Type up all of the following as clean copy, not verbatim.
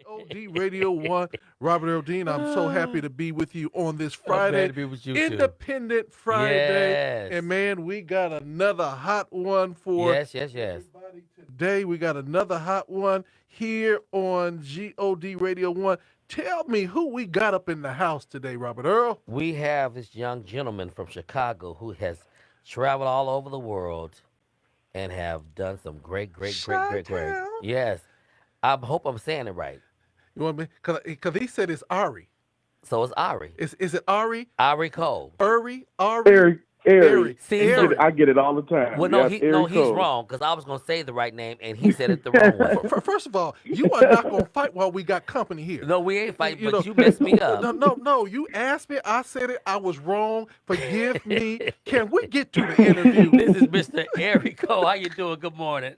GOD Radio 1, Robert Earl Dean. I'm so happy to be with you on this I'm glad Friday, to be with you too. Independent Friday. Yes. And man, we got another hot one for Yes. everybody today. We got another hot one here on GOD Radio 1. Tell me who we got up in the house today, Robert Earl. We have this young gentleman from Chicago who has traveled all over the world and have done some great. Chi-town. Yes. I hope I'm saying it right. You want me? Because he said it's Ari. So it's Ari. Is it Ari? Ari Cole. Ari? Airri. See, so- I get it all the time. Well, no, Yes, Airri he's Cole. wrong because I was gonna say the right name and he said it the wrong way. First of all, you are not going to fight while we got company here. No, we ain't fighting, You but know- you messed me up. No. You asked me. I said it. I was wrong. Forgive me. Can we get to the interview? This is Mr. Airri Cole. How you doing? Good morning.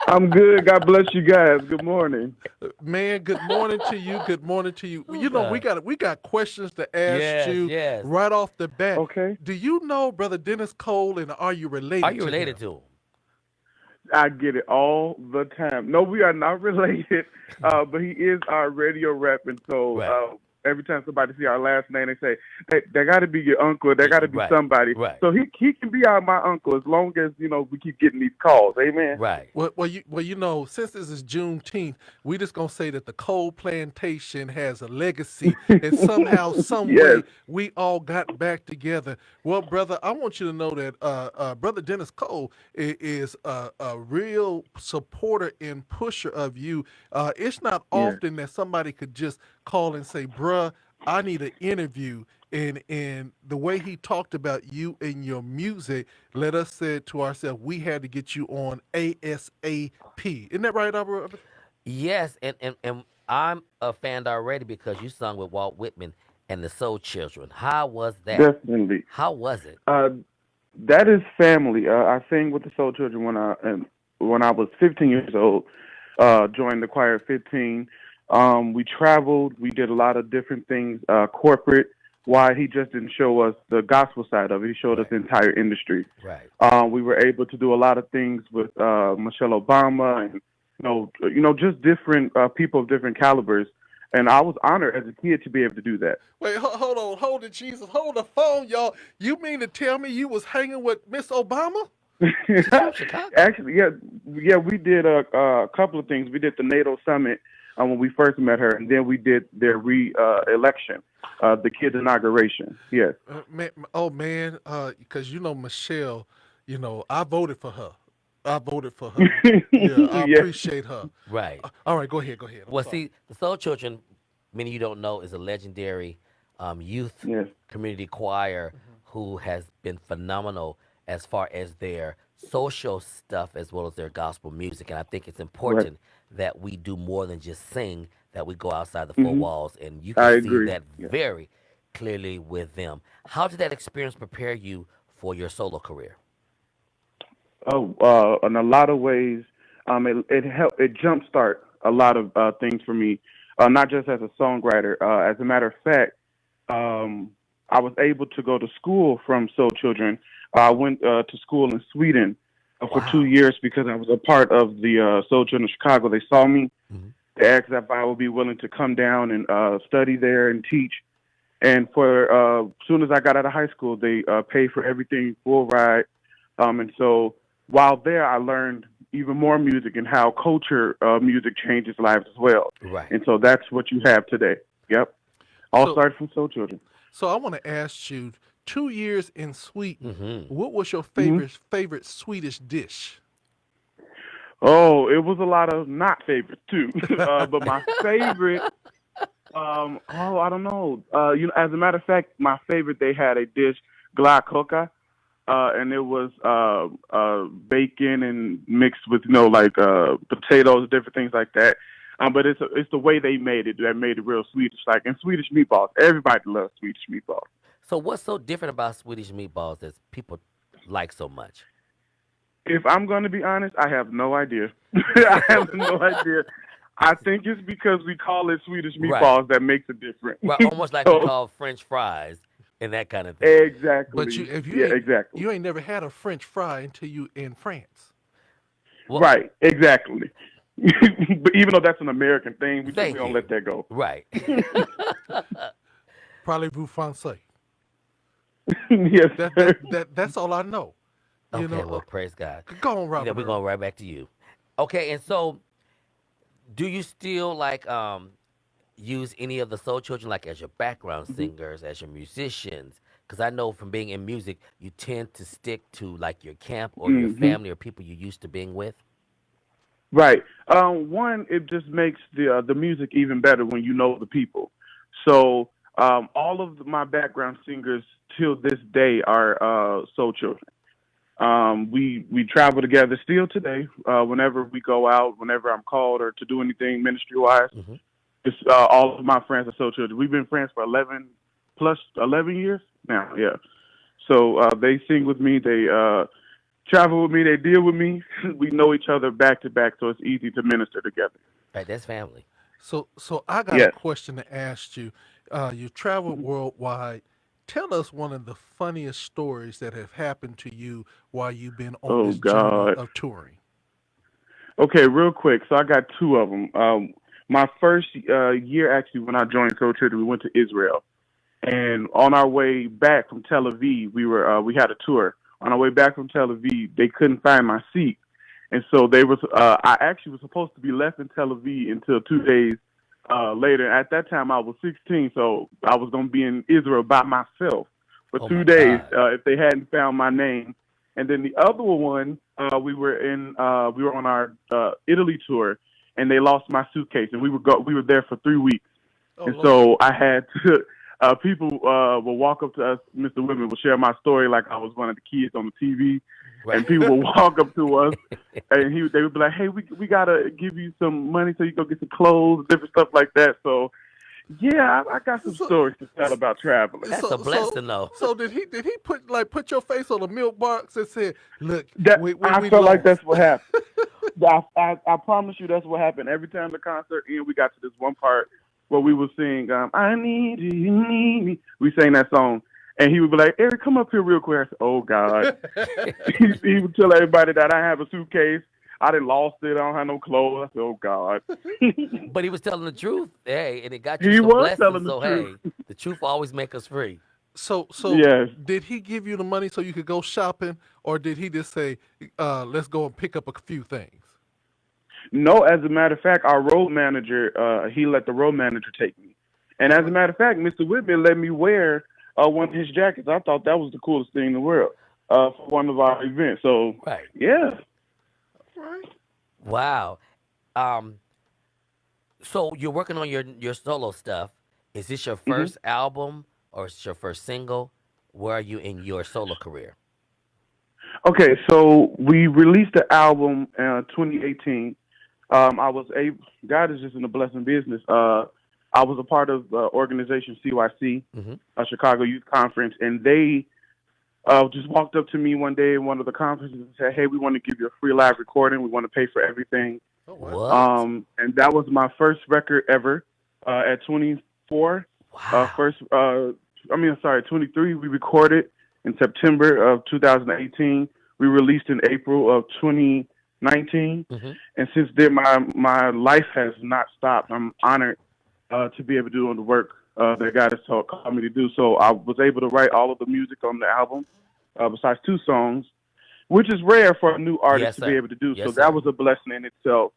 I'm good. God bless you guys. Good morning. Man, good morning to you. Good morning to you. You know, we got questions to ask you Yes. right off the bat. Okay. Do you know Brother Dennis Cole, and are you related Are you related him? to him? I get it all the time. No, we are not related, but he is our radio rep, and so Right. every time somebody see our last name, they say, "Hey, they got to be your uncle. They got to be Right, somebody." right. So he can be my uncle as long as we keep getting these calls. Amen. Right. Well, you know, since this is Juneteenth, we just gonna say that the Cole Plantation has a legacy, and somehow, some Yes. way, we all got back together. Well, brother, I want you to know that Brother Dennis Cole is a real supporter and pusher of you. It's not often that somebody could just call and say, "Bruh, I need an interview." And the way he talked about you and your music, let us say to ourselves, we had to get you on ASAP. Isn't that right, Robert? Yes, and I'm a fan already because you sung with Walt Whitman and the Soul Children. How was that? Definitely. How was it? That is family. I sang with the Soul Children when I was 15 years old. Joined the choir at 15. We traveled. We did a lot of different things, corporate. Why he just didn't show us the gospel side of it. He showed us the entire industry. Right. We were able to do a lot of things with Michelle Obama and just different people of different calibers. And I was honored as a kid to be able to do that. Wait, hold on, hold it, Jesus, hold the phone, y'all. You mean to tell me you was hanging with Miss Obama? Chicago. Actually, yeah, we did a couple of things. We did the NATO summit when we first met her, and then we did their re-election, the kids' inauguration. Yes. Man, because Michelle, I voted for her. Yeah, I Yeah. appreciate her. Right. All right, go ahead. I'm Well, sorry. see, the Soul Children, many of you don't know, is a legendary youth Yes. community choir who has been phenomenal as far as their social stuff as well as their gospel music. And I think it's important that we do more than just sing, that we go outside the four walls. And you I can see agree. that Yeah. very clearly with them. How did that experience prepare you for your solo career? In a lot of ways, it helped. It jumpstart a lot of things for me, not just as a songwriter. As a matter of fact, I was able to go to school from Soul Children. I went to school in Sweden for 2 years because I was a part of the Soul Children of Chicago. They saw me. They asked if I would be willing to come down and study there and teach. And for as soon as I got out of high school, they paid for everything, full ride. And so while there, I learned even more music and how culture music changes lives as well. Right. And so that's what you have today. Yep. All So- started from Soul Children. So I want to ask you, 2 years in Sweden, what was your favorite Swedish dish? Oh, it was a lot of not favorites too. But my favorite, I don't know. As a matter of fact, my favorite, they had a dish, glacoka, and it was bacon and mixed with potatoes, different things like that. But it's the way they made it that made it real Swedish, like in Swedish meatballs. Everybody loves Swedish meatballs. So what's so different about Swedish meatballs that people like so much? If I'm going to be honest, I have no idea. I have no idea. I think it's because we call it Swedish meatballs that makes it different. Well, almost like we call French fries and that kind of thing. Exactly. But exactly. You ain't never had a French fry until you in France. Well, Right, exactly. But even though that's an American thing, we Thank don't you. let that go. Right. Probably vous français. Yes, sir. That's all I know. You Okay, know. well, praise God. Go on, Robert We're Earl. going right back to you. Okay, and so do you still like use any of the soul children like as your background Mhm. singers, as your musicians? Because I know from being in music, you tend to stick to like your camp or your Hmm. family or people you used to being with. Right. One, it just makes the music even better when you know the people. So all of my background singers till this day are soul children. We travel together still today. Whenever we go out, whenever I'm called or to do anything ministry wise, Hmm. it's all of my friends are soul children. We've been friends for 11 years now. Yeah. So they sing with me. They travel with me. They deal with me. We know each other back to back, so it's easy to minister together. Right, that's family. So I got a Yes. question to ask you. You traveled worldwide. Tell us one of the funniest stories that have happened to you while you've been on Oh this journey God. of touring. Okay, real quick. So I got two of them. My first year, actually, when I joined Soul Children, we went to Israel, and on our way back from Tel Aviv, we had a tour. On our way back from Tel Aviv, they couldn't find my seat, and so they was I actually was supposed to be left in Tel Aviv until 2 days later. At that time, I was 16, so I was gonna be in Israel by myself for Oh two my days God. if they hadn't found my name. And then the other one, we were on our Italy tour, and they lost my suitcase, and we were there for 3 weeks. Oh And Lord. so I had to, people will walk up to us, Mr. Whitman will share my story like I was one of the kids on the TV. Right. And people will walk up to us and they would be like, hey, we got to give you some money so you can go get some clothes, different stuff like that. So, yeah, I got some So stories to tell about traveling. That's so a so blessing, though. so did he put your face on a milk box and said, "Look, That I we felt like lost." that's what happened. I promise you that's what happened. Every time the concert ended, we got to this one part where we would sing, I need you, you need me. We sang that song. And he would be like, Eric, come up here real quick. I said, oh, God. He would tell everybody that I have a suitcase. I didn't lost it. I don't have no clothes. I said, oh, God. But he was telling the truth. Hey, and it got you He some was blessings. telling the So truth. hey, the truth always make us free. So Yes. did he give you the money so you could go shopping, or did he just say, "Let's go and pick up a few things"? No, as a matter of fact, our road manager, he let the road manager take me. And as a matter of fact, Mr. Whitman let me wear one of his jackets. I thought that was the coolest thing in the world for one of our events. So, Right. yeah. Right. Wow. Um. So you're working on your solo stuff. Is this your Hmm. first album or is it your first single? Where are you in your solo career? Okay, so we released the album 2018. I was able, God is just in the blessing business. I was a part of the organization CYC, Hmm. a Chicago Youth Conference, and they just walked up to me one day in one of the conferences and said, hey, we want to give you a free live recording. We want to pay for everything. Oh wow. What? And that was my first record ever at 24. Wow. First, sorry, 23. We recorded in September of 2018. We released in April of 2019. Hmm. And since then, my life has not stopped. I'm honored to be able to do the work that God has called me to do. So I was able to write all of the music on the album, besides two songs, which is rare for a new artist Yes, to be sir. able to do. So Yes, that sir. was a blessing in itself.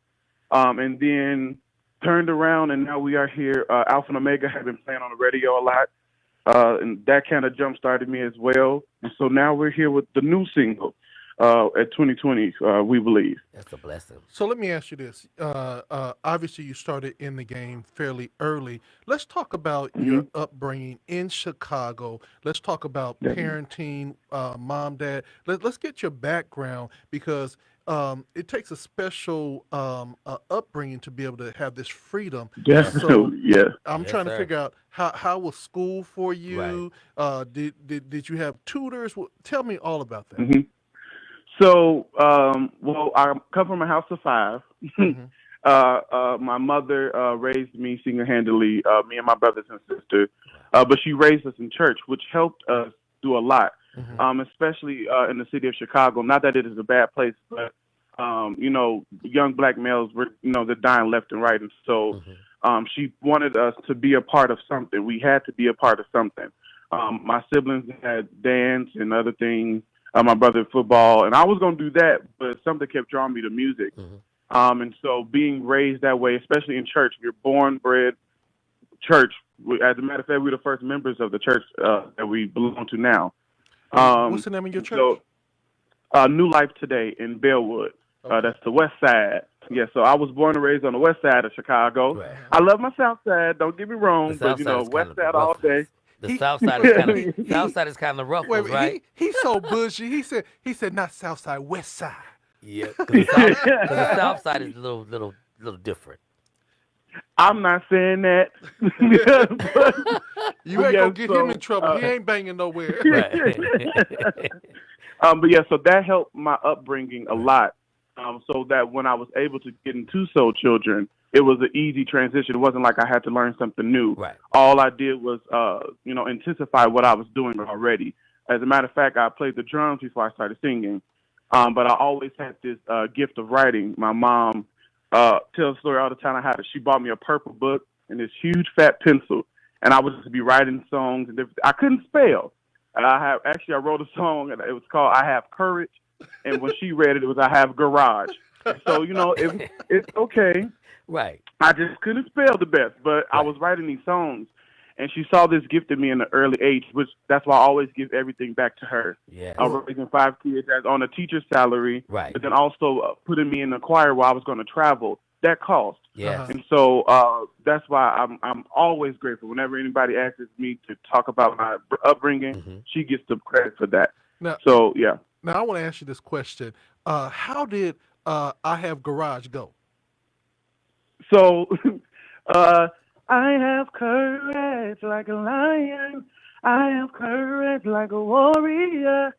And then turned around, and now we are here. Alpha and Omega have been playing on the radio a lot, and that kind of jump started me as well. And so now we're here with the new single at 2020, we believe. That's a blessing. So let me ask you this. Obviously, you started in the game fairly early. Let's talk about Hmm. your upbringing in Chicago. Let's talk about parenting, mom, dad. Let's get your background because it takes a special upbringing to be able to have this freedom. And so Definitely, yeah. I'm Yes, trying to sir. figure out how was school for Right. you? Did you have tutors? Tell me all about that. Hmm. So, well, I come from a house of five. Hmm. My mother raised me single-handedly, me and my brothers and sister, Wow. but she raised us in church, which helped us do a lot, Hmm. especially in the city of Chicago. Not that it is a bad place, but young black males were, they're dying left and right. And so Hmm. she wanted us to be a part of something. We had to be a part of something. My siblings had dance and other things. My brother football, and I was going to do that, but something kept drawing me to music. Hmm. And so being raised that way, especially in church, you're born, bred church. As a matter of fact, we're the first members of the church that we belong to now. What's Um, the name of your church? so New Life Today in Bellwood. Okay. That's the west side. Yeah, so I was born and raised on the west side of Chicago. Right. I love my south side. Don't get me The wrong, but south side is kind west of the side all day. roughness. The He south side is wait, kind of he south side is kind of the rough wait, ones, right? he's so bushy. He said not south side, west side. Yeah, because the south side is a little different. I'm not saying that. but, You but ain't yeah, gonna get him in so trouble. He ain't banging nowhere. Right. but yeah, so that helped my upbringing a lot. So that when I was able to get into Soul Children, it was an easy transition. It wasn't like I had to learn something new. Right. All I did was, intensify what I was doing already. As a matter of fact, I played the drums before I started singing. But I always had this gift of writing. My mom tells the story all the time. She bought me a purple book and this huge fat pencil, and I would just be writing songs and different. I couldn't spell. And I wrote a song and it was called "I Have Courage," and when she read it, it was "I Have Garage." So it's okay. Right. I just couldn't spell the best, but I Right. was writing these songs, and she saw this gift in me in the early age, which that's why I always give everything back to her. Yeah. I was raising 5 kids as on a teacher's salary, Right. but then also putting me in the choir while I was going to travel. That cost. Yes. And so that's why I'm always grateful. Whenever anybody asks me to talk about my upbringing, Hmm. she gets the credit for that. Now, So yeah. now I want to ask you this question. How did I Have Garage go? So uh, I have courage like a lion. I have courage like a warrior.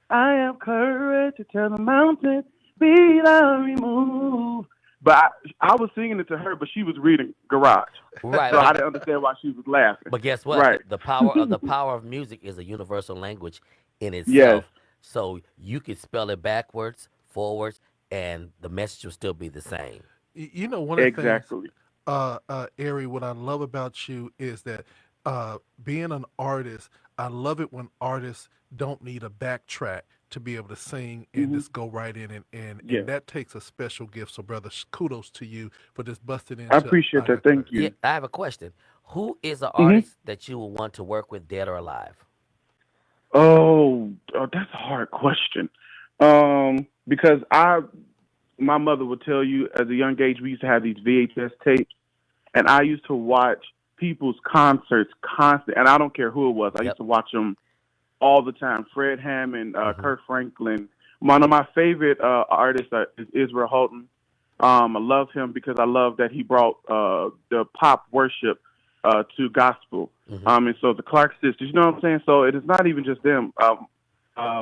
I have courage to tell the mountain, be thou removed. But I was singing it to her, but she was reading Garage, Right. so I didn't understand why she was laughing. But guess what? Right. The power of music is a universal language in Yes. itself. So you could spell it backwards, forwards, and the message will still be the same. You know, one of the things, Exactly. Airri, what I love about you is that being an artist, I love it when artists don't need a backtrack to be able to sing and Hmm. just go right in and Yeah. that takes a special gift. So, brother, kudos to you for just busting I into appreciate I that. Have Thank Courage. Yeah, you. I have a question. Who is an Hmm. artist that you would want to work with, dead or alive? Oh, that's a hard question. Because my mother would tell you at a young age we used to have these VHS tapes, and I used to watch people's concerts constantly, and I don't care who it was. I Yep. used to watch them all the time. Fred Hammond, Hmm. Kurt Franklin. One of my favorite artists is Israel Houghton. I love him because I love that he brought the pop worship to gospel. Hmm. And so the Clark sisters, you know what I'm saying? So it is not even just them.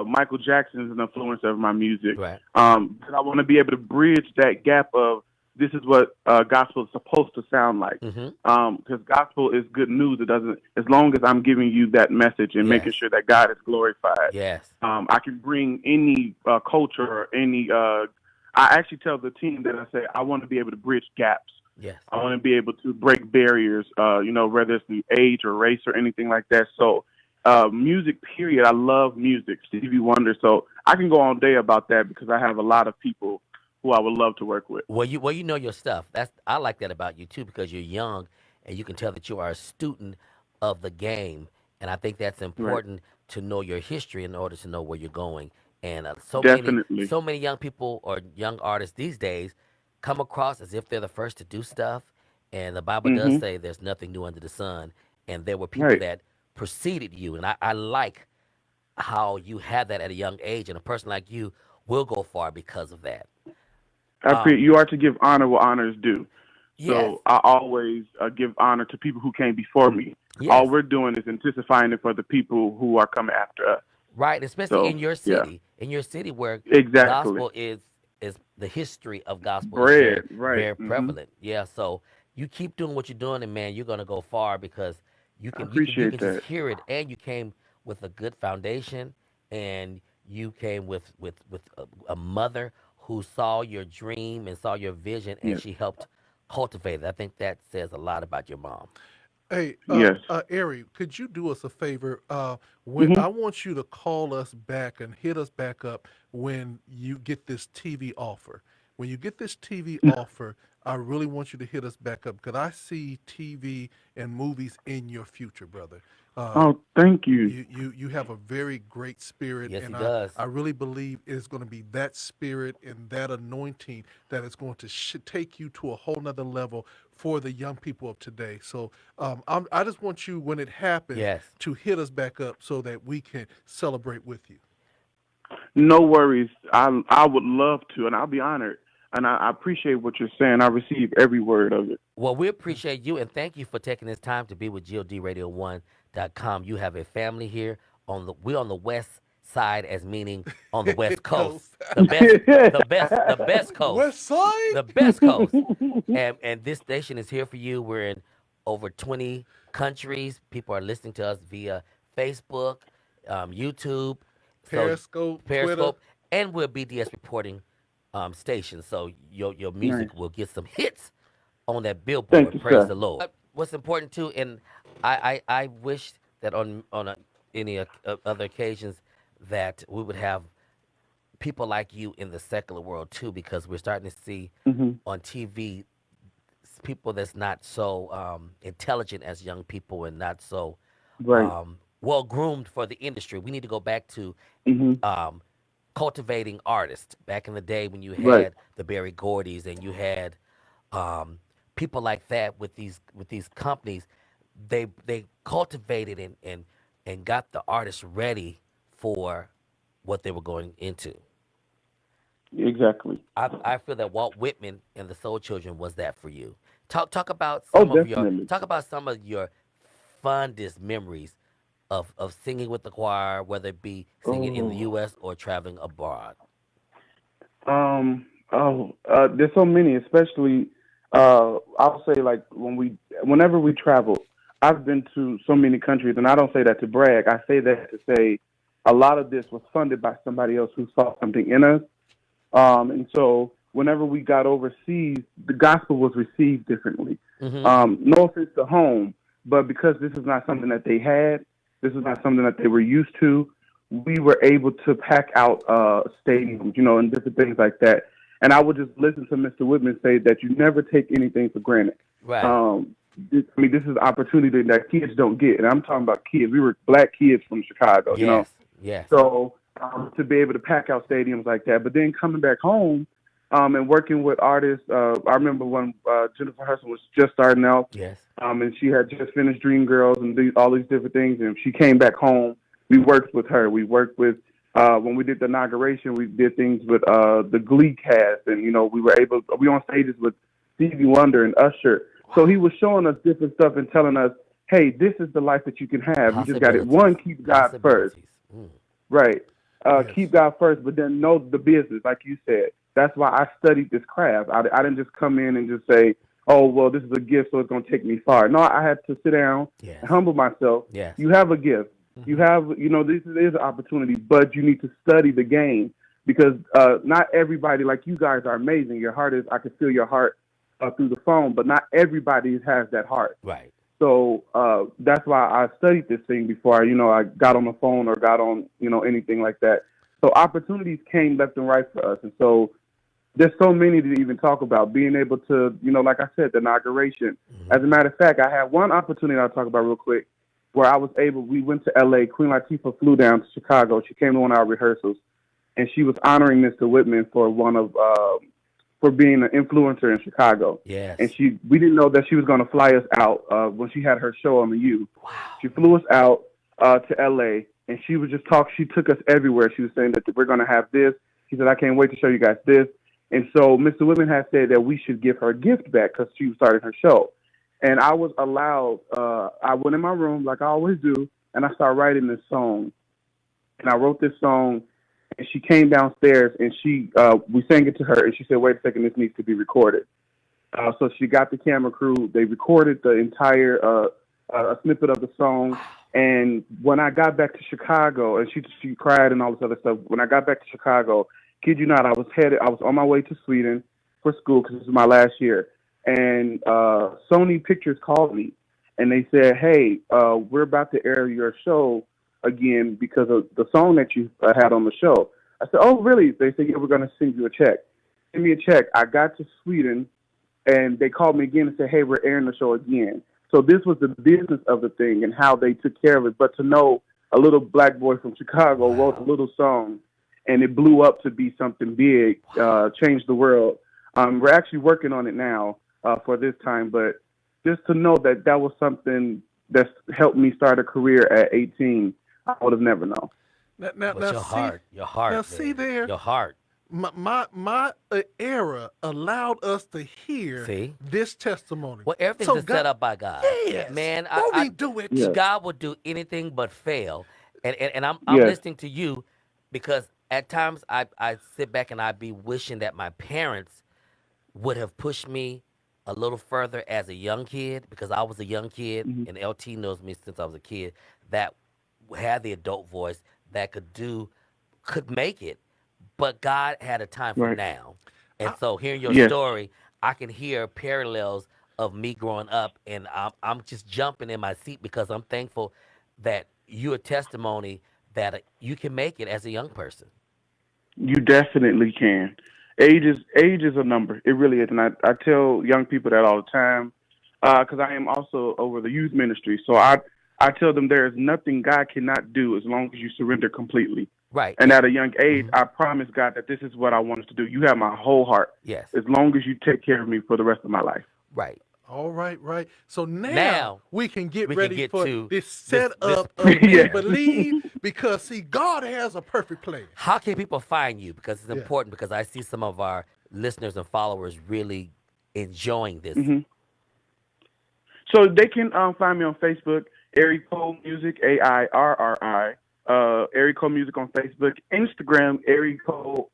Michael Jackson is an influence of my music. Right. Because I want to be able to bridge that gap of this is what gospel is supposed to sound like. Hmm. Because gospel is good news. It doesn't, as long as I'm giving you that message and making Yes. sure that God is glorified. Yes. I can bring any culture or any. I actually tell the team that I say I want to be able to bridge gaps. Yes. I want to be able to break barriers, whether it's the age or race or anything like that. So, music, period. I love music, Stevie Wonder. So I can go all day about that because I have a lot of people who I would love to work with. Well, you know your stuff. I like that about you too because you're young and you can tell that you are a student of the game. And I think that's Right. important to know your history in order to know where you're going. And Definitely. so many young people or young artists these days come across as if they're the first to do stuff. And the Bible does Hmm. say there's nothing new under the sun. And there were people Right. that preceded you. And I like how you had that at a young age. And a person like you will go far because of that. Um, You are to give honor what honor is due. yes, So I always give honor to people who came before me. All yes. we're doing is intensifying it for the people who are coming after us. Right, especially So yeah, in your city where exactly. gospel is the history of gospel is Bread, right? very Hmm. prevalent. Yeah, so you keep doing what you're doing, and man, you're gonna go far because I you appreciate can just that. hear it, and you came with a good foundation, and you came with a mother who saw your dream and saw your vision, and Yes. she helped cultivate it. I think that says a lot about your mom. Hey, Yes. Airri, could you do us a favor? When Hmm. I want you to call us back and hit us back up when you get this TV offer. When you get this TV offer, I really want you to hit us back up because I see TV and movies in your future, brother. Uh, Oh, thank you. you have a very great spirit, Yes, he and does. I really believe it's going to be that spirit and that anointing that is going to take you to a whole nother level for the young people of today. So I just want you, when it happens, Yes. to hit us back up so that we can celebrate with you. No worries. I would love to, and I'll be honored. And I appreciate what you're saying. I receive every word of it. Well, we appreciate you and thank you for taking this time to be with GODRadio1.com. You have a family here we're on the west side, as meaning on the west coast. Coast. The best coast. West Side? The best coast. And this station is here for you. We're in over 20 countries. People are listening to us via Facebook, YouTube, so Periscope, Twitter. Periscope, and we're BDS reporting station. So your Nice. music will get some hits on that Thank billboard. you, Praise sir. the Lord. What's important too, and I wish that any other occasions that we would have people like you in the secular world too, because we're starting to see Hmm. on TV people that's not so intelligent as young people and not so Right. well groomed for the industry. We need to go back to Hmm. um, cultivating artists. Back in the day when you Right. had the Barry Gordys and you had um, people like that with these companies, they cultivated and got the artists ready for what they were going into. Exactly. I feel that Walt Whitman and the Soul Children was that for you. Talk about Oh, Talk definitely. about some of your fondest memories of singing with the choir, whether it be singing in the Oh. U.S. or traveling abroad. There's so many, especially I'll say like whenever we travel, I've been to so many countries, and I don't say that to brag. I say that to say a lot of this was funded by somebody else who saw something in us. And so whenever we got overseas, the gospel was received differently. Hmm. No offense to home, but because this is not something that they had, this is not something that they were used to, we were able to pack out stadiums, and different things like that. And I would just listen to Mr. Whitman say that you never take anything for granted. Right. This is an opportunity that kids don't get. And I'm talking about kids. We were black kids from Chicago. Yes. Yes. So to be able to pack out stadiums like that, but then coming back home and working with artists. I remember when Jennifer Hudson was just starting out, Yes. and she had just finished Dreamgirls and all these different things. And she came back home. We worked with her. We worked with when we did the inauguration. We did things with the Glee cast, and we on stages with Stevie Wonder and Usher. So he was showing us different stuff and telling us, hey, this is the life that you can have. You just got it. One, keep God first. Mm. Right. Yes. Keep God first, but then know the business, like you said. That's why I studied this craft. I didn't just come in and just say, oh, well, this is a gift, so it's going to take me far. No, I had to sit down Yes. and humble myself. Yes. You have a gift. You have, this is an opportunity, but you need to study the game because not everybody, like you guys are amazing. Your heart is, I can feel your heart through the phone, but not everybody has that heart. Right. So that's why I studied this thing before I got on the phone or got on, anything like that. So opportunities came left and right for us. And so there's so many to even talk about. Being able to, like I said, the inauguration. Mm-hmm. As a matter of fact, I had one opportunity I'll talk about real quick where we went to L.A. Queen Latifah flew down to Chicago. She came to one of our rehearsals, and she was honoring Mr. Whitman for for being an influencer in Chicago. Yes. And we didn't know that she was going to fly us out when she had her show on the U. Wow. She flew us out to L.A., and she was just she took us everywhere. She was saying that we're going to have this. She said, I can't wait to show you guys this. And so Mr. Whitman had said that we should give her a gift back because she was starting her show. And I was allowed, I went in my room like I always do, and I started writing this song. And I wrote this song, and she came downstairs, and we sang it to her, and she said, wait a second, this needs to be recorded. So she got the camera crew. They recorded the entire a snippet of the song. And when I got back to Chicago, and she cried and all this other stuff, when I got back to Chicago, kid you not, I was on my way to Sweden for school because this is my last year. And Sony Pictures called me and they said, hey, we're about to air your show again because of the song that you had on the show. I said, oh, really? They said, yeah, we're going to send you a check. Send me a check. I got to Sweden and they called me again and said, hey, we're airing the show again. So this was the business of the thing and how they took care of it. But to know a little black boy from Chicago wrote a little song and it blew up to be something big, changed the world. We're actually working on it now for this time, but just to know that that was something that's helped me start a career at 18, I would have never known. But your heart, now see there, your heart. my era allowed us to hear See? this testimony. Well, everything's just set up by God. Yes. Man, Won't he do it? Yeah. God will do anything but fail. And I'm Yes. listening to you because at times I sit back and I be wishing that my parents would have pushed me a little further as a young kid because I was a young kid and LT knows me since I was a kid that had the adult voice that could make it. But God had a time for now. And so hearing your story, I can hear parallels of me growing up and I'm just jumping in my seat because I'm thankful that you're a testimony that you can make it as a young person. You definitely can. Age is a number. It really is. And I tell young people that all the time because I am also over the youth ministry. So I tell them there is nothing God cannot do as long as you surrender completely. Right. And at a young age, I promise God that this is what I wanted to do. You have my whole heart. Yes. As long as you take care of me for the rest of my life. Right. All right, right. So now we can get ready for to this setup of Yeah. believe because see, God has a perfect plan. How can people find you? Because it's important because I see some of our listeners and followers really enjoying this. So they can find me on Facebook, Airri Cole Music, AIRRI. Airri Cole Music on Facebook, Instagram, Airri_Cole.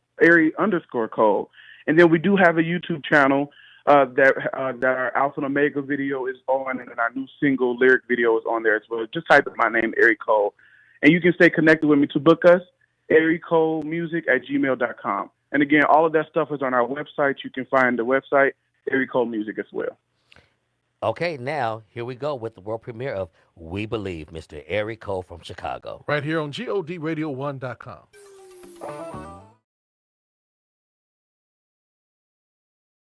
And then we do have a YouTube channel that our Alpha and Omega video is on, and then our new single lyric video is on there as well. Just type in my name, Airri Cole. And you can stay connected with me to book us, airricolemusic@gmail.com. And again, all of that stuff is on our website. You can find the website, Airri Cole Music as well. Okay, now here we go with the world premiere of We Believe, Mr. Airri Cole from Chicago. Right here on GODRadio1.com.